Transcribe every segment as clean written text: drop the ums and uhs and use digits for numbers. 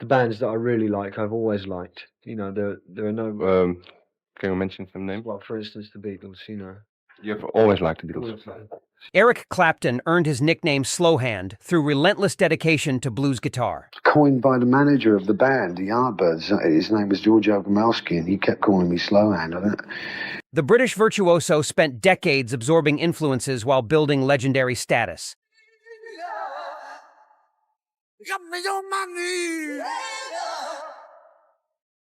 The bands that I really like, I've always liked. There are no. Can you mention some names? Well, for instance, the Beatles. You've always liked the Beatles. Always liked. Eric Clapton earned his nickname Slowhand through relentless dedication to blues guitar. Coined by the manager of the band, the Yardbirds. His name was George Ogomalski, and he kept calling me Slowhand. The British virtuoso spent decades absorbing influences while building legendary status.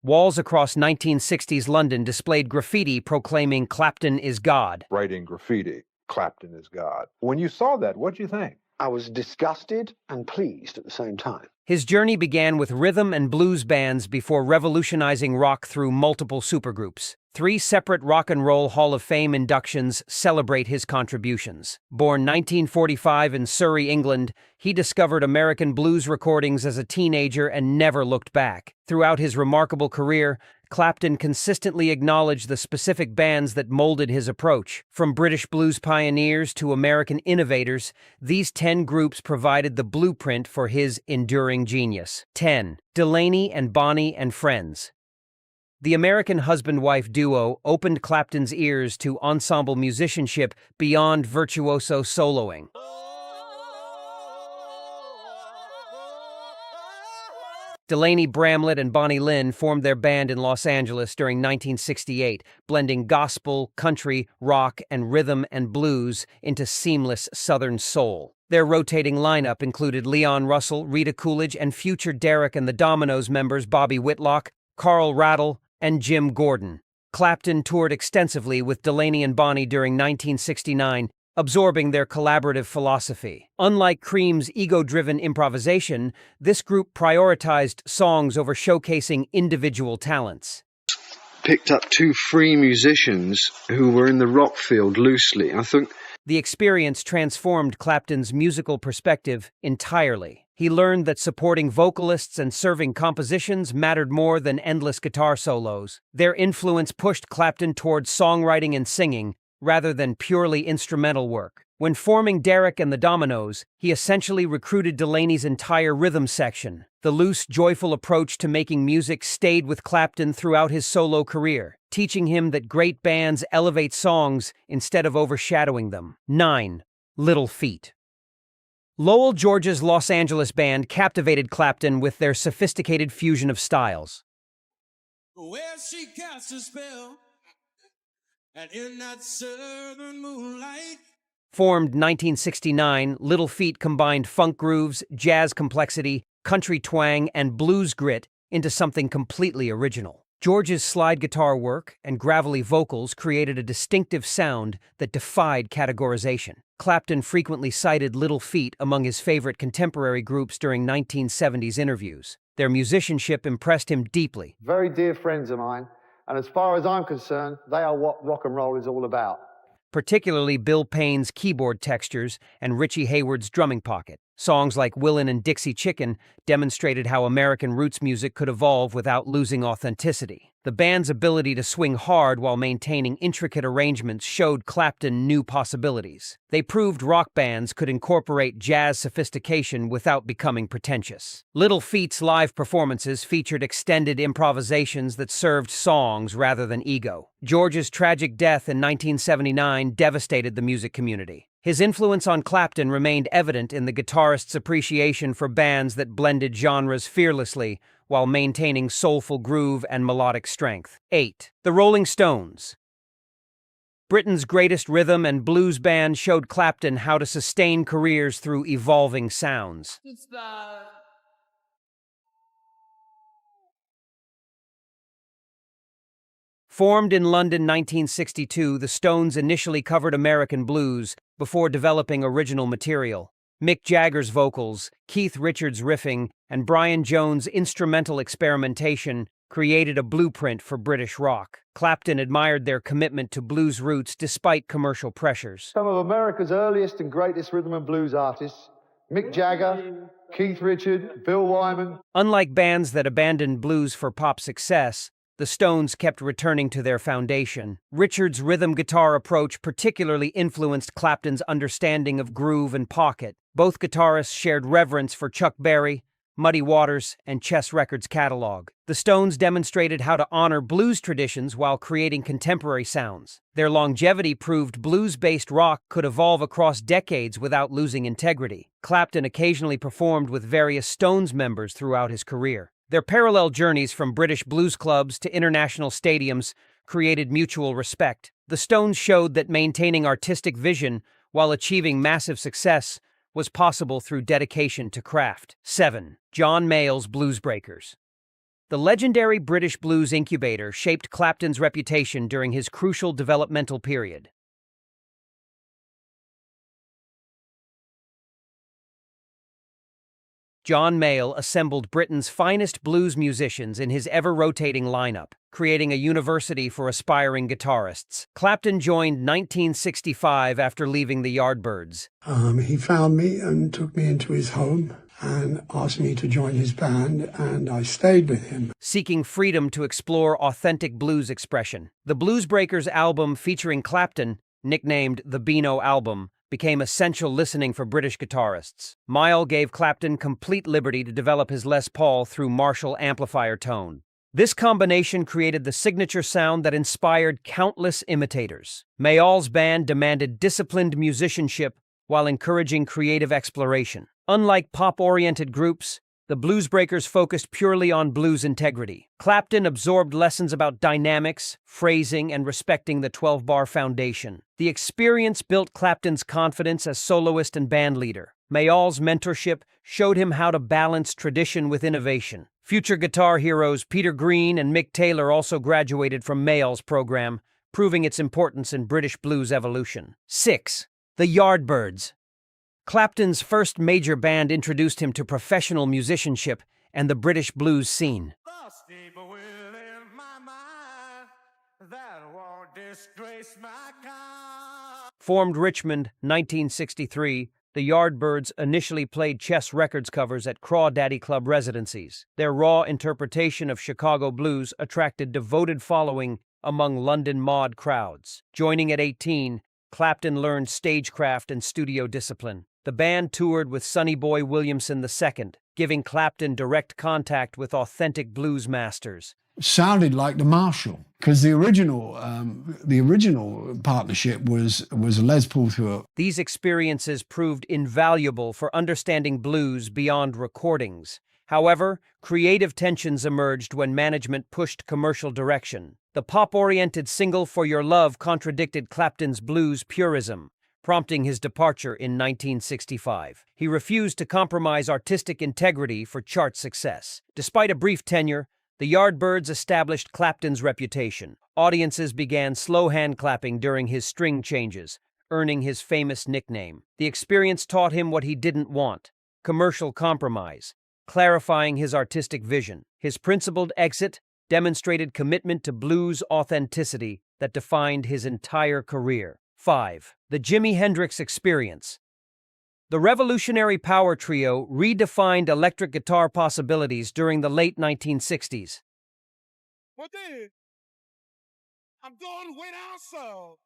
Walls across 1960s London displayed graffiti proclaiming Clapton is God. Writing graffiti, Clapton is God. When you saw that, what'd you think? I was disgusted and pleased at the same time. His journey began with rhythm and blues bands before revolutionizing rock through multiple supergroups. 3 separate Rock and Roll Hall of Fame inductions celebrate his contributions. Born 1945 in Surrey, England, he discovered American blues recordings as a teenager and never looked back. Throughout his remarkable career, Clapton consistently acknowledged the specific bands that molded his approach. From British blues pioneers to American innovators, these 10 groups provided the blueprint for his enduring genius. 10. Delaney and Bonnie and Friends. The American husband-wife duo opened Clapton's ears to ensemble musicianship beyond virtuoso soloing. Delaney Bramlett and Bonnie Lynn formed their band in Los Angeles during 1968, blending gospel, country, rock, and rhythm and blues into seamless Southern soul. Their rotating lineup included Leon Russell, Rita Coolidge, and future Derek and the Dominoes members Bobby Whitlock, Carl Rattle, and Jim Gordon. Clapton toured extensively with Delaney and Bonnie during 1969, absorbing their collaborative philosophy. Unlike Cream's ego-driven improvisation, this group prioritized songs over showcasing individual talents. Picked up 2 free musicians who were in the rock field loosely. I think the experience transformed Clapton's musical perspective entirely. He learned that supporting vocalists and serving compositions mattered more than endless guitar solos. Their influence pushed Clapton towards songwriting and singing, rather than purely instrumental work. When forming Derek and the Dominoes, he essentially recruited Delaney's entire rhythm section. The loose, joyful approach to making music stayed with Clapton throughout his solo career, teaching him that great bands elevate songs instead of overshadowing them. 9. Little Feat. Lowell George's Los Angeles band captivated Clapton with their sophisticated fusion of styles. Where she casts a spell, and in that southern moonlight. Formed 1969, Little Feat combined funk grooves, jazz complexity, country twang, and blues grit into something completely original. George's slide guitar work and gravelly vocals created a distinctive sound that defied categorization. Clapton frequently cited Little Feat among his favorite contemporary groups during 1970s interviews. Their musicianship impressed him deeply. Very dear friends of mine, and as far as I'm concerned, they are what rock and roll is all about. Particularly Bill Payne's keyboard textures and Richie Hayward's drumming pocket. Songs like Willin' and Dixie Chicken demonstrated how American roots music could evolve without losing authenticity. The band's ability to swing hard while maintaining intricate arrangements showed Clapton new possibilities. They proved rock bands could incorporate jazz sophistication without becoming pretentious. Little Feat's live performances featured extended improvisations that served songs rather than ego. George's tragic death in 1979 devastated the music community. His influence on Clapton remained evident in the guitarist's appreciation for bands that blended genres fearlessly while maintaining soulful groove and melodic strength. 8. The Rolling Stones. Britain's greatest rhythm and blues band showed Clapton how to sustain careers through evolving sounds. Formed in London 1962, the Stones initially covered American blues before developing original material. Mick Jagger's vocals, Keith Richards' riffing, and Brian Jones' instrumental experimentation created a blueprint for British rock. Clapton admired their commitment to blues roots despite commercial pressures. Some of America's earliest and greatest rhythm and blues artists, Mick Jagger, Keith Richards, Bill Wyman. Unlike bands that abandoned blues for pop success, the Stones kept returning to their foundation. Richards' rhythm guitar approach particularly influenced Clapton's understanding of groove and pocket. Both guitarists shared reverence for Chuck Berry, Muddy Waters, and Chess Records catalog. The Stones demonstrated how to honor blues traditions while creating contemporary sounds. Their longevity proved blues-based rock could evolve across decades without losing integrity. Clapton occasionally performed with various Stones members throughout his career. Their parallel journeys from British blues clubs to international stadiums created mutual respect. The Stones showed that maintaining artistic vision while achieving massive success was possible through dedication to craft. 7. John Mayall's Bluesbreakers. The legendary British blues incubator shaped Clapton's reputation during his crucial developmental period. John Mayall assembled Britain's finest blues musicians in his ever-rotating lineup, creating a university for aspiring guitarists. Clapton joined 1965 after leaving the Yardbirds. He found me and took me into his home and asked me to join his band, and I stayed with him. Seeking freedom to explore authentic blues expression. The Bluesbreakers album featuring Clapton, nicknamed the Beano album, became essential listening for British guitarists. Mayall gave Clapton complete liberty to develop his Les Paul through Marshall amplifier tone. This combination created the signature sound that inspired countless imitators. Mayall's band demanded disciplined musicianship while encouraging creative exploration. Unlike pop-oriented groups, the Bluesbreakers focused purely on blues integrity. Clapton absorbed lessons about dynamics, phrasing, and respecting the 12-bar foundation. The experience built Clapton's confidence as soloist and bandleader. Mayall's mentorship showed him how to balance tradition with innovation. Future guitar heroes Peter Green and Mick Taylor also graduated from Mayall's program, proving its importance in British blues evolution. 6. The Yardbirds. Clapton's first major band introduced him to professional musicianship and the British blues scene. Formed Richmond, 1963, the Yardbirds initially played Chess Records covers at Crawdaddy Club residencies. Their raw interpretation of Chicago blues attracted devoted following among London mod crowds. Joining at 18, Clapton learned stagecraft and studio discipline. The band toured with Sonny Boy Williamson II, giving Clapton direct contact with authentic blues masters. Sounded like the Marshall, because the original partnership was Les Paul through it. These experiences proved invaluable for understanding blues beyond recordings. However, creative tensions emerged when management pushed commercial direction. The pop-oriented single For Your Love contradicted Clapton's blues purism, prompting his departure in 1965. He refused to compromise artistic integrity for chart success. Despite a brief tenure, the Yardbirds established Clapton's reputation. Audiences began slow hand clapping during his string changes, earning his famous nickname. The experience taught him what he didn't want: commercial compromise, clarifying his artistic vision. His principled exit demonstrated commitment to blues authenticity that defined his entire career. 5. The Jimi Hendrix Experience. The revolutionary power trio redefined electric guitar possibilities during the late 1960s. What then? I'm going way down south.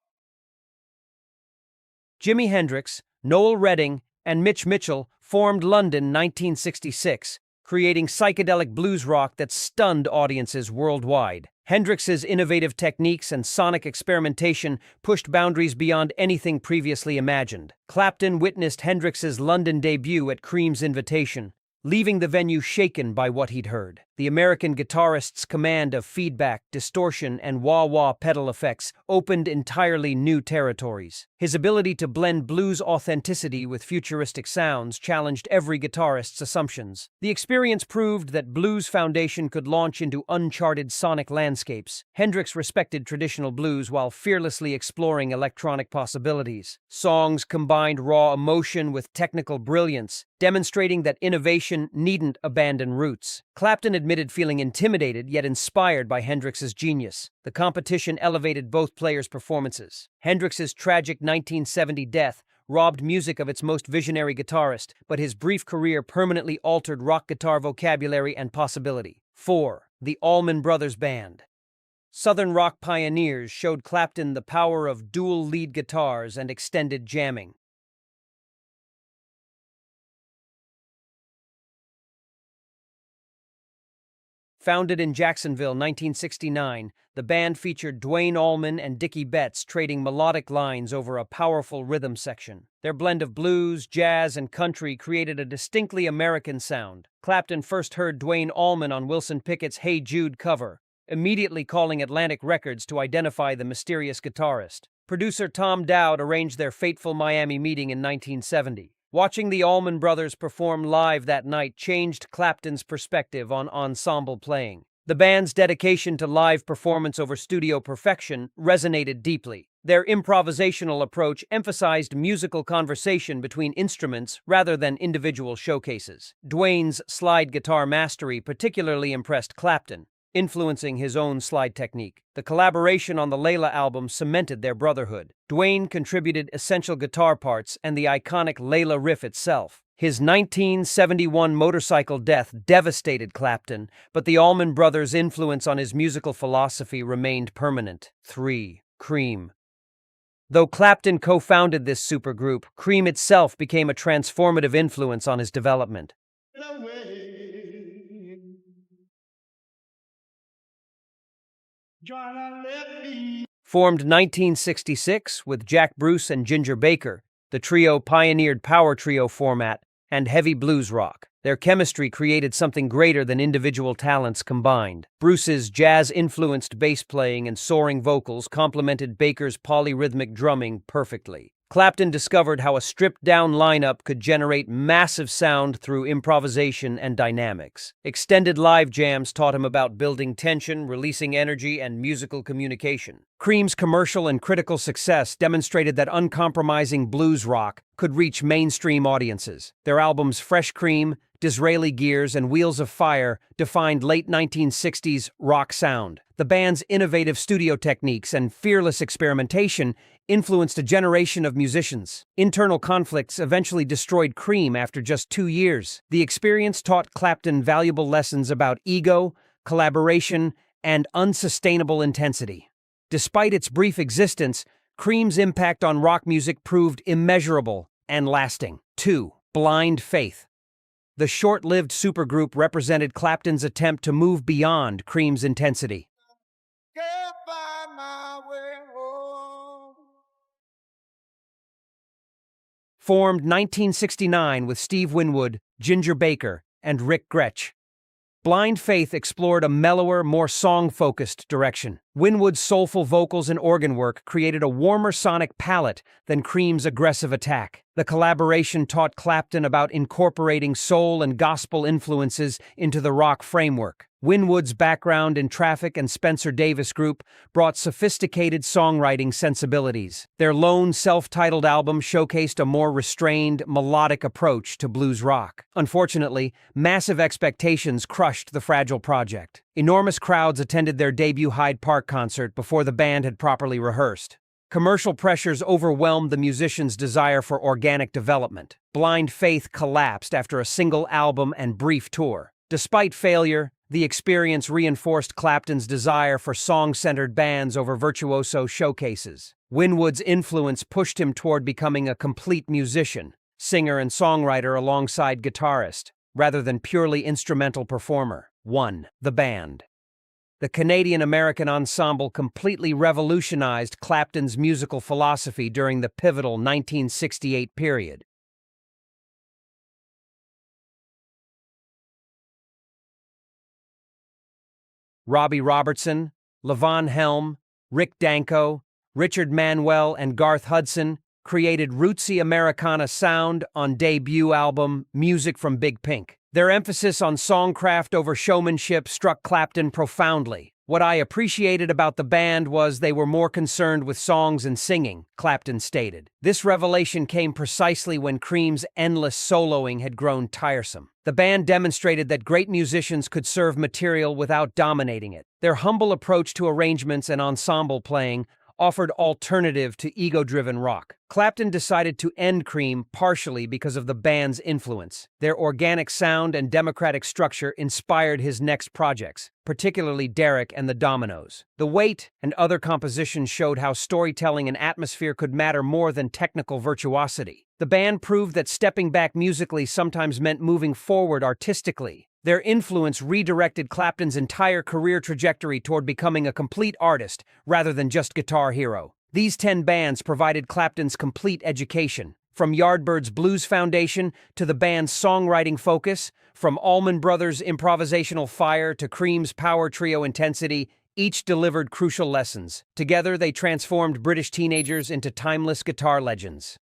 Jimi Hendrix, Noel Redding, and Mitch Mitchell formed London 1966, creating psychedelic blues rock that stunned audiences worldwide. Hendrix's innovative techniques and sonic experimentation pushed boundaries beyond anything previously imagined. Clapton witnessed Hendrix's London debut at Cream's invitation, leaving the venue shaken by what he'd heard. The American guitarist's command of feedback, distortion, and wah-wah pedal effects opened entirely new territories. His ability to blend blues authenticity with futuristic sounds challenged every guitarist's assumptions. The experience proved that blues foundation could launch into uncharted sonic landscapes. Hendrix respected traditional blues while fearlessly exploring electronic possibilities. Songs combined raw emotion with technical brilliance, demonstrating that innovation needn't abandon roots. Clapton admitted feeling intimidated yet inspired by Hendrix's genius. The competition elevated both players' performances. Hendrix's tragic 1970 death robbed music of its most visionary guitarist, but his brief career permanently altered rock guitar vocabulary and possibility. 4. The Allman Brothers Band. Southern rock pioneers showed Clapton the power of dual lead guitars and extended jamming. Founded in Jacksonville, 1969, the band featured Duane Allman and Dickie Betts trading melodic lines over a powerful rhythm section. Their blend of blues, jazz, and country created a distinctly American sound. Clapton first heard Duane Allman on Wilson Pickett's Hey Jude cover, immediately calling Atlantic Records to identify the mysterious guitarist. Producer Tom Dowd arranged their fateful Miami meeting in 1970. Watching the Allman Brothers perform live that night changed Clapton's perspective on ensemble playing. The band's dedication to live performance over studio perfection resonated deeply. Their improvisational approach emphasized musical conversation between instruments rather than individual showcases. Duane's slide guitar mastery particularly impressed Clapton, influencing his own slide technique. The collaboration on the Layla album cemented their brotherhood. Duane contributed essential guitar parts and the iconic Layla riff itself. His 1971 motorcycle death devastated Clapton, but the Allman Brothers' influence on his musical philosophy remained permanent. 3. Cream. Though Clapton co-founded this supergroup, Cream itself became a transformative influence on his development. Formed 1966 with Jack Bruce and Ginger Baker, the trio pioneered power trio format and heavy blues rock. Their chemistry created something greater than individual talents combined. Bruce's jazz-influenced bass playing and soaring vocals complemented Baker's polyrhythmic drumming perfectly. Clapton discovered how a stripped-down lineup could generate massive sound through improvisation and dynamics. Extended live jams taught him about building tension, releasing energy, and musical communication. Cream's commercial and critical success demonstrated that uncompromising blues rock could reach mainstream audiences. Their albums Fresh Cream, Disraeli Gears, and Wheels of Fire defined late 1960s rock sound. The band's innovative studio techniques and fearless experimentation influenced a generation of musicians. Internal conflicts eventually destroyed Cream after just 2 years. The experience taught Clapton valuable lessons about ego, collaboration, and unsustainable intensity. Despite its brief existence, Cream's impact on rock music proved immeasurable and lasting. 2. Blind Faith. The short-lived supergroup represented Clapton's attempt to move beyond Cream's intensity. Can't find my way home. Formed 1969 with Steve Winwood, Ginger Baker, and Rick Gretsch, Blind Faith explored a mellower, more song-focused direction. Winwood's soulful vocals and organ work created a warmer sonic palette than Cream's aggressive attack. The collaboration taught Clapton about incorporating soul and gospel influences into the rock framework. Winwood's background in Traffic and Spencer Davis Group brought sophisticated songwriting sensibilities. Their lone self-titled album showcased a more restrained, melodic approach to blues rock. Unfortunately, massive expectations crushed the fragile project. Enormous crowds attended their debut Hyde Park concert before the band had properly rehearsed. Commercial pressures overwhelmed the musicians' desire for organic development. Blind Faith collapsed after a single album and brief tour. Despite failure, the experience reinforced Clapton's desire for song-centered bands over virtuoso showcases. Winwood's influence pushed him toward becoming a complete musician, singer and songwriter alongside guitarist, rather than purely instrumental performer. 1. The band. The Canadian-American ensemble completely revolutionized Clapton's musical philosophy during the pivotal 1968 period. Robbie Robertson, Levon Helm, Rick Danko, Richard Manuel, and Garth Hudson created rootsy Americana sound on debut album Music from Big Pink. Their emphasis on songcraft over showmanship struck Clapton profoundly. What I appreciated about the band was they were more concerned with songs and singing, Clapton stated. This revelation came precisely when Cream's endless soloing had grown tiresome. The band demonstrated that great musicians could serve material without dominating it. Their humble approach to arrangements and ensemble playing offered alternative to ego-driven rock. Clapton decided to end Cream partially because of the band's influence. Their organic sound and democratic structure inspired his next projects, particularly Derek and the Dominoes. The Weight and other compositions showed how storytelling and atmosphere could matter more than technical virtuosity. The band proved that stepping back musically sometimes meant moving forward artistically. Their influence redirected Clapton's entire career trajectory toward becoming a complete artist rather than just guitar hero. These 10 bands provided Clapton's complete education, from Yardbirds' Blues Foundation to the band's songwriting focus, from Allman Brothers' improvisational fire to Cream's power trio intensity. Each delivered crucial lessons. Together, they transformed British teenagers into timeless guitar legends.